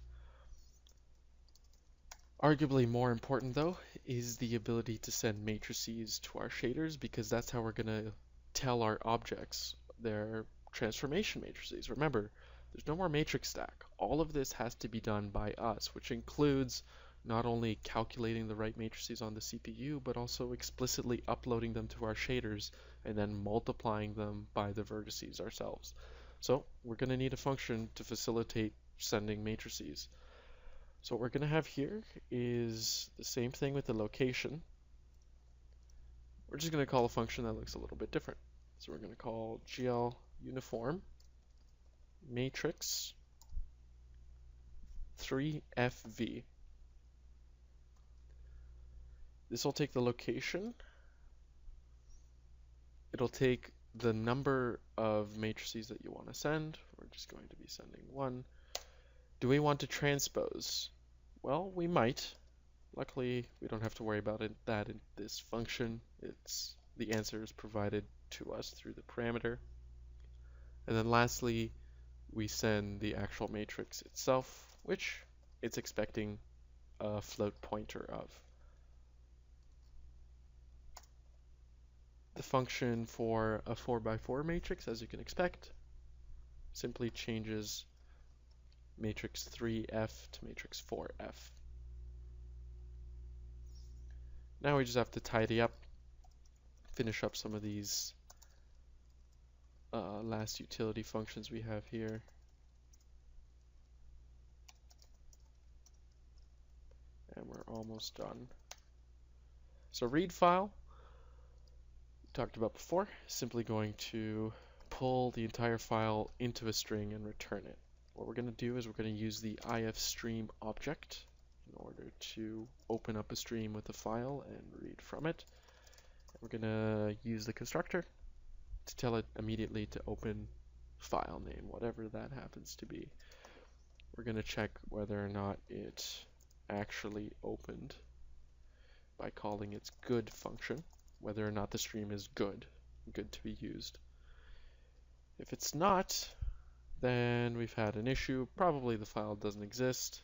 Arguably more important though is the ability to send matrices to our shaders, because that's how we're going to tell our objects their transformation matrices. Remember, there's no more matrix stack. All of this has to be done by us, which includes not only calculating the right matrices on the CPU, but also explicitly uploading them to our shaders and then multiplying them by the vertices ourselves. So we're going to need a function to facilitate sending matrices. So what we're going to have here is the same thing with the location. We're just going to call a function that looks a little bit different. So we're going to call GL uniform matrix 3FV. This will take the location. It'll take the number of matrices that you want to send. We're just going to be sending one. Do we want to transpose? Well, we might. Luckily, we don't have to worry about that in this function. The answer is provided to us through the parameter. And then lastly, we send the actual matrix itself, which it's expecting a float pointer of. The function for a 4x4 matrix, as you can expect, simply changes matrix 3F to matrix 4F. Now we just have to tidy up, finish up some of these last utility functions we have here. And we're almost done. So read file, talked about before, simply going to pull the entire file into a string and return it. What we're going to do is we're going to use the ifstream object in order to open up a stream with a file and read from it. We're going to use the constructor to tell it immediately to open file name, whatever that happens to be. We're going to check whether or not it actually opened by calling its good function, whether or not the stream is good to be used. If it's not, then we've had an issue. Probably the file doesn't exist.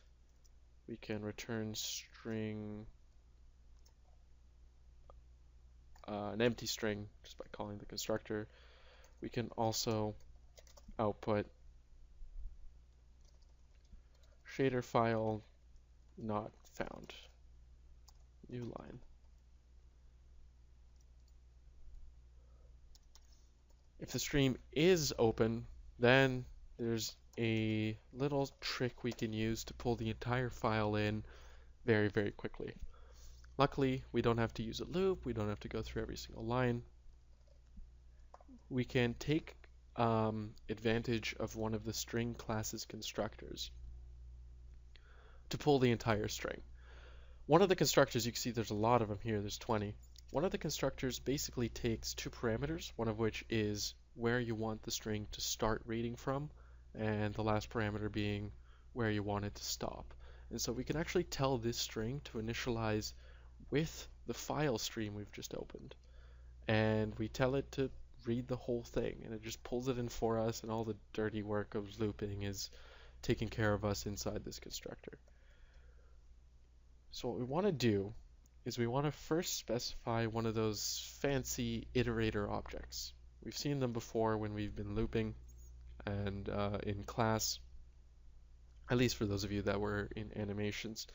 We can return string, an empty string, just by calling the constructor. We can also output shader file not found. New line. If the stream is open, then there's a little trick we can use to pull the entire file in very, very quickly. Luckily, we don't have to use a loop. We don't have to go through every single line. We can take advantage of one of the string class's constructors to pull the entire string. One of the constructors, you can see there's a lot of them here, there's 20. One of the constructors basically takes two parameters, one of which is where you want the string to start reading from, and the last parameter being where you want it to stop. And so we can actually tell this string to initialize with the file stream we've just opened. And we tell it to read the whole thing, and it just pulls it in for us, and all the dirty work of looping is taken care of us inside this constructor. So what we want to do is we want to first specify one of those fancy iterator objects. We've seen them before when we've been looping and in class, at least for those of you that were in animations.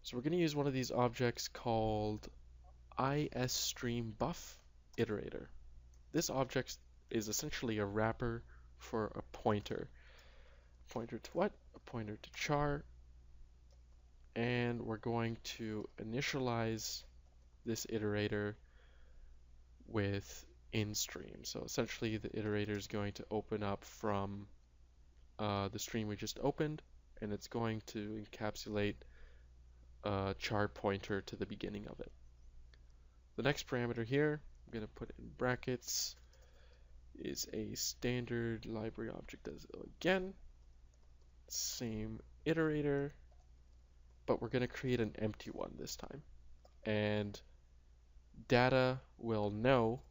So we're going to use one of these objects called isStreamBuff iterator. This object is essentially a wrapper for a pointer. Pointer to what? A pointer to char. And we're going to initialize this iterator with inStream. So essentially the iterator is going to open up from the stream we just opened, and it's going to encapsulate a char pointer to the beginning of it. The next parameter here, I'm going to put in brackets, is a standard library object as again. Same iterator, but we're going to create an empty one this time. And data will know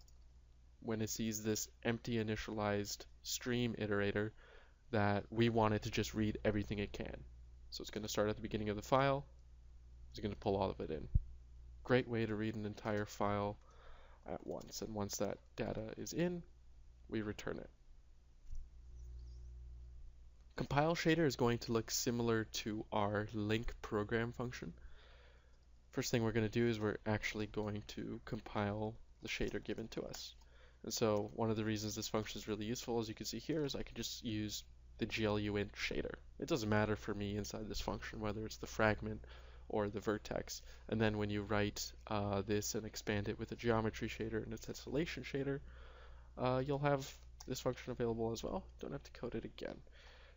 when it sees this empty initialized stream iterator that we want it to just read everything it can. So it's going to start at the beginning of the file. It's going to pull all of it in. Great way to read an entire file at once. And once that data is in, we return it. Compile shader is going to look similar to our link program function. First thing we're going to do is we're actually going to compile the shader given to us. And so one of the reasons this function is really useful, as you can see here, is I can just use the GLUint shader. It doesn't matter for me inside this function whether it's the fragment or the vertex. And then when you write this and expand it with a geometry shader and a tessellation shader, you'll have this function available as well. Don't have to code it again.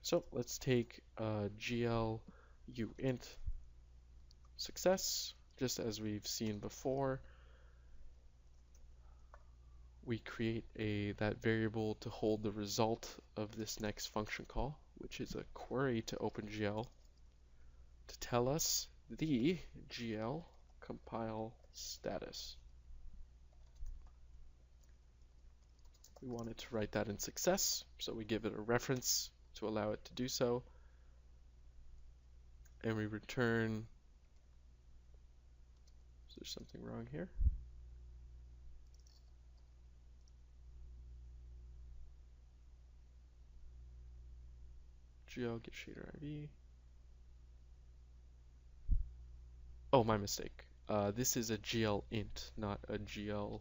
So let's take GLUint success, just as we've seen before. We create that variable to hold the result of this next function call, which is a query to OpenGL to tell us the GL compile status. We wanted to write that in success, so we give it a reference to allow it to do so, and we return. Is there something wrong here? GL get shader IV. Oh, my mistake. This is a GLInt, not a GLUint.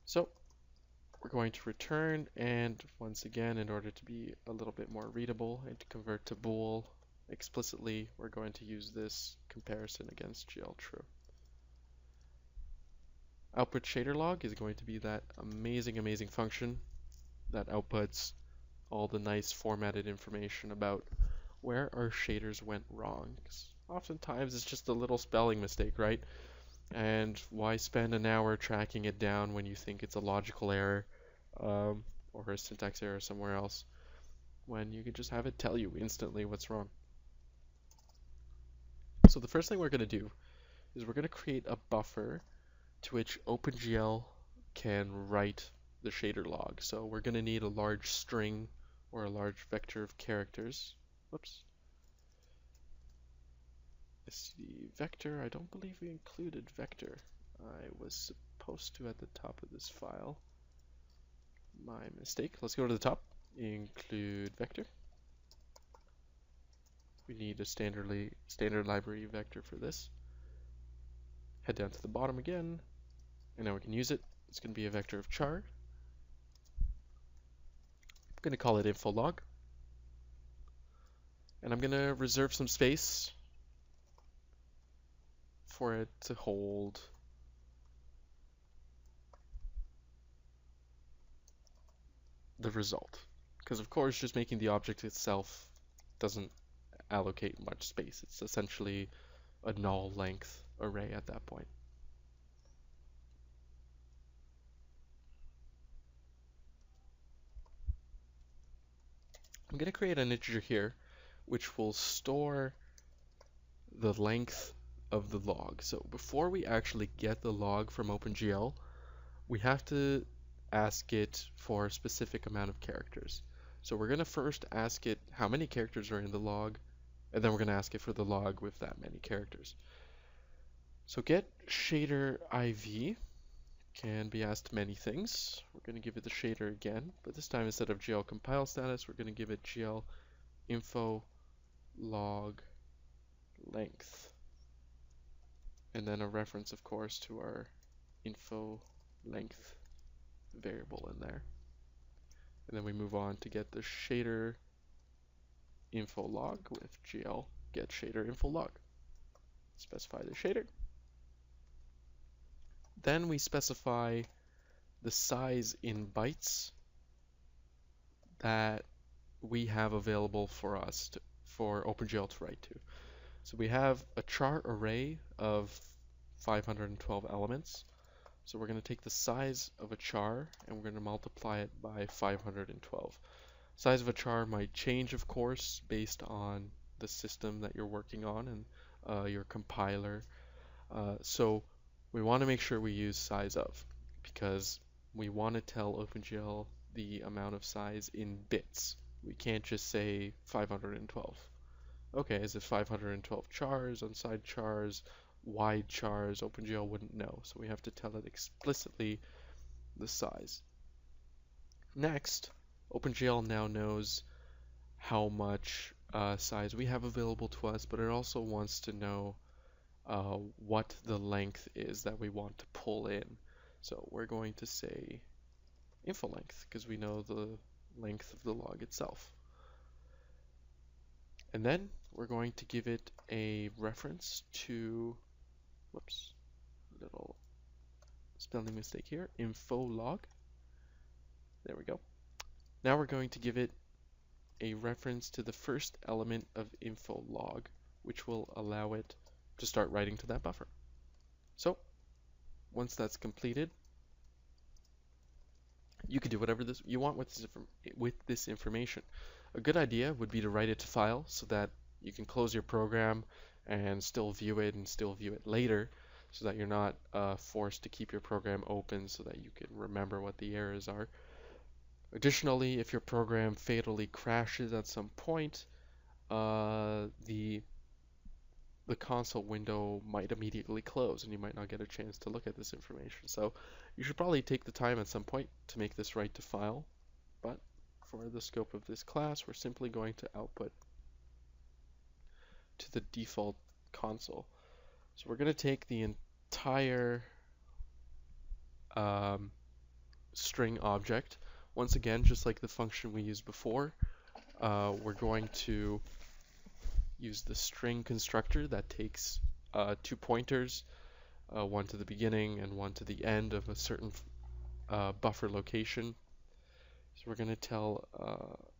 So we're going to return, and once again, in order to be a little bit more readable and to convert to bool explicitly, we're going to use this comparison against GLTrue. Output shader log is going to be that amazing function that outputs all the nice formatted information about where our shaders went wrong. 'Cause oftentimes it's just a little spelling mistake, right? And why spend an hour tracking it down when you think it's a logical error or a syntax error somewhere else, when you can just have it tell you instantly what's wrong. So the first thing we're going to do is we're going to create a buffer to which OpenGL can write the shader log. So we're going to need a large string or a large vector of characters. Whoops. std vector. I don't believe we included vector. I was supposed to at the top of this file. My mistake. Let's go to the top. Include vector. We need a standard library vector for this. Head down to the bottom again, and now we can use it. It's going to be a vector of char. I'm going to call it infolog. And I'm going to reserve some space for it to hold the result. Because of course just making the object itself doesn't allocate much space. It's essentially a null length array at that point. I'm going to create an integer here which will store the length of the log. So before we actually get the log from OpenGL, we have to ask it for a specific amount of characters. So we're going to first ask it how many characters are in the log, and then we're going to ask it for the log with that many characters. So get shader IV can be asked many things. We're going to give it the shader again, but this time instead of GL compile status, we're going to give it GL info log length. And then a reference, of course, to our info length variable in there. And then we move on to get the shader info log with GL get shader info log. Specify the shader. Then we specify the size in bytes that we have available for us for OpenGL to write to. So we have a char array of 512 elements. So we're going to take the size of a char and we're going to multiply it by 512. Size of a char might change, of course, based on the system that you're working on and your compiler. So we want to make sure we use size of, because we want to tell OpenGL the amount of size in bits. We can't just say 512. Okay, is it 512 chars, unside chars, wide chars? OpenGL wouldn't know, so we have to tell it explicitly the size. Next, OpenGL now knows how much size we have available to us, but it also wants to know what the length is that we want to pull in. So we're going to say info length because we know the length of the log itself. And then we're going to give it a reference to, whoops, little spelling mistake here, info log. There we go. Now we're going to give it a reference to the first element of info log, which will allow it to start writing to that buffer. So once that's completed, you can do whatever you want with this information. A good idea would be to write it to file so that you can close your program and still view it later, so that you're not forced to keep your program open so that you can remember what the errors are. Additionally, if your program fatally crashes at some point, the console window might immediately close and you might not get a chance to look at this information. So you should probably take the time at some point to make this write to file, but for the scope of this class, we're simply going to output to the default console. So we're going to take the entire string object. Once again, just like the function we used before, we're going to use the string constructor that takes 2 pointers, one to the beginning and one to the end of a certain buffer location. So we're going to tell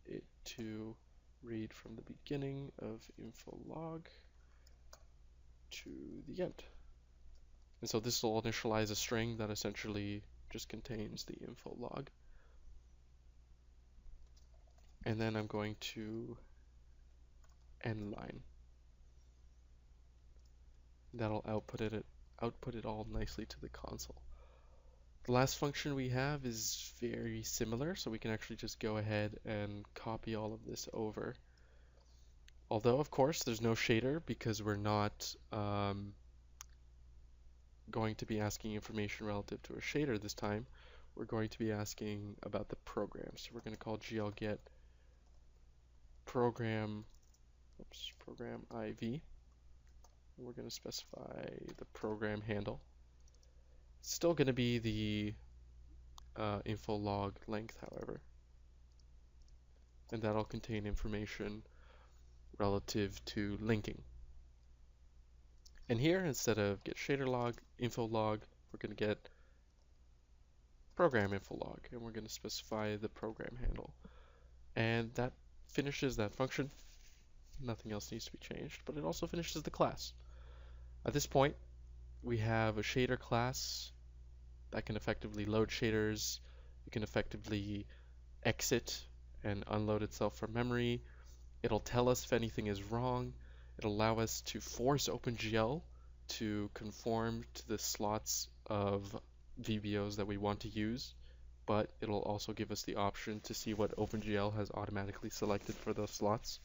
it to read from the beginning of info log to the end. And so this will initialize a string that essentially just contains the info log. And then I'm going to end line. That'll output it all nicely to the console. The last function we have is very similar, so we can actually just go ahead and copy all of this over. Although, of course, there's no shader because we're not going to be asking information relative to a shader this time. We're going to be asking about the program. So we're going to call glget program IV. And we're going to specify the program handle. It's still going to be the info log length, however. And that'll contain information relative to linking. And here, instead of get shader log, info log, we're going to get program info log, and we're going to specify the program handle. And that finishes that function. Nothing else needs to be changed, but it also finishes the class. At this point, we have a shader class that can effectively load shaders. It can effectively exit and unload itself from memory. It'll tell us if anything is wrong. It'll allow us to force OpenGL to conform to the slots of VBOs that we want to use, but it'll also give us the option to see what OpenGL has automatically selected for those slots.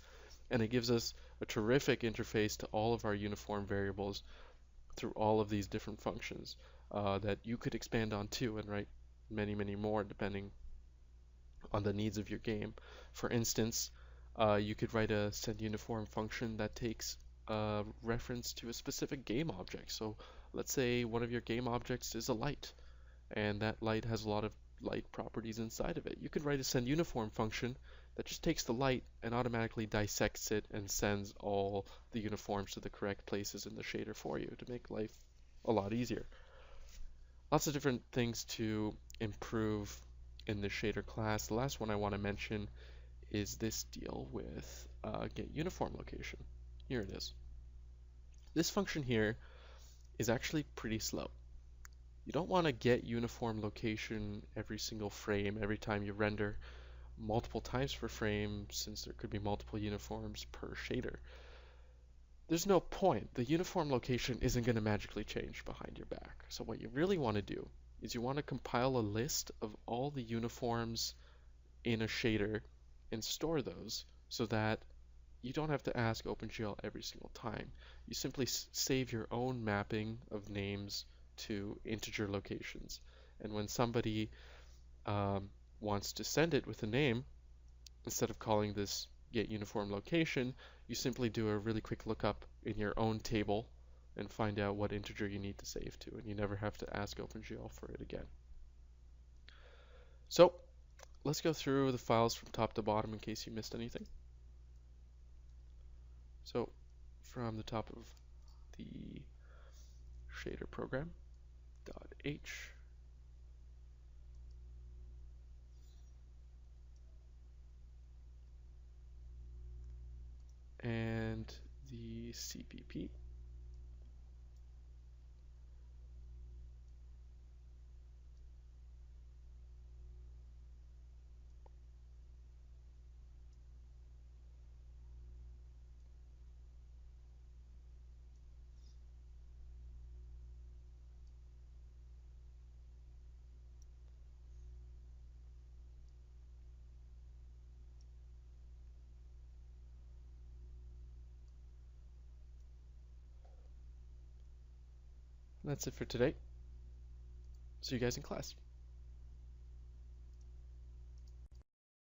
And it gives us a terrific interface to all of our uniform variables through all of these different functions that you could expand on too and write many, many more depending on the needs of your game. For instance, you could write a sendUniform function that takes a reference to a specific game object. So let's say one of your game objects is a light, and that light has a lot of light properties inside of it. You could write a sendUniform function that just takes the light and automatically dissects it and sends all the uniforms to the correct places in the shader for you to make life a lot easier. Lots of different things to improve in the shader class. The last one I want to mention is this deal with get uniform location. Here it is. This function here is actually pretty slow. You don't want to get uniform location every single frame, every time you render multiple times per frame, since there could be multiple uniforms per shader. There's no point. The uniform location isn't going to magically change behind your back. So what you really want to do is you want to compile a list of all the uniforms in a shader and store those so that you don't have to ask OpenGL every single time. You simply save your own mapping of names to integer locations. And when somebody wants to send it with a name, instead of calling this get uniform location, you simply do a really quick lookup in your own table and find out what integer you need to save to, and you never have to ask OpenGL for it again. So let's go through the files from top to bottom in case you missed anything. So from the top of the shader program, .h, and the CPP. That's it for today. See you guys in class.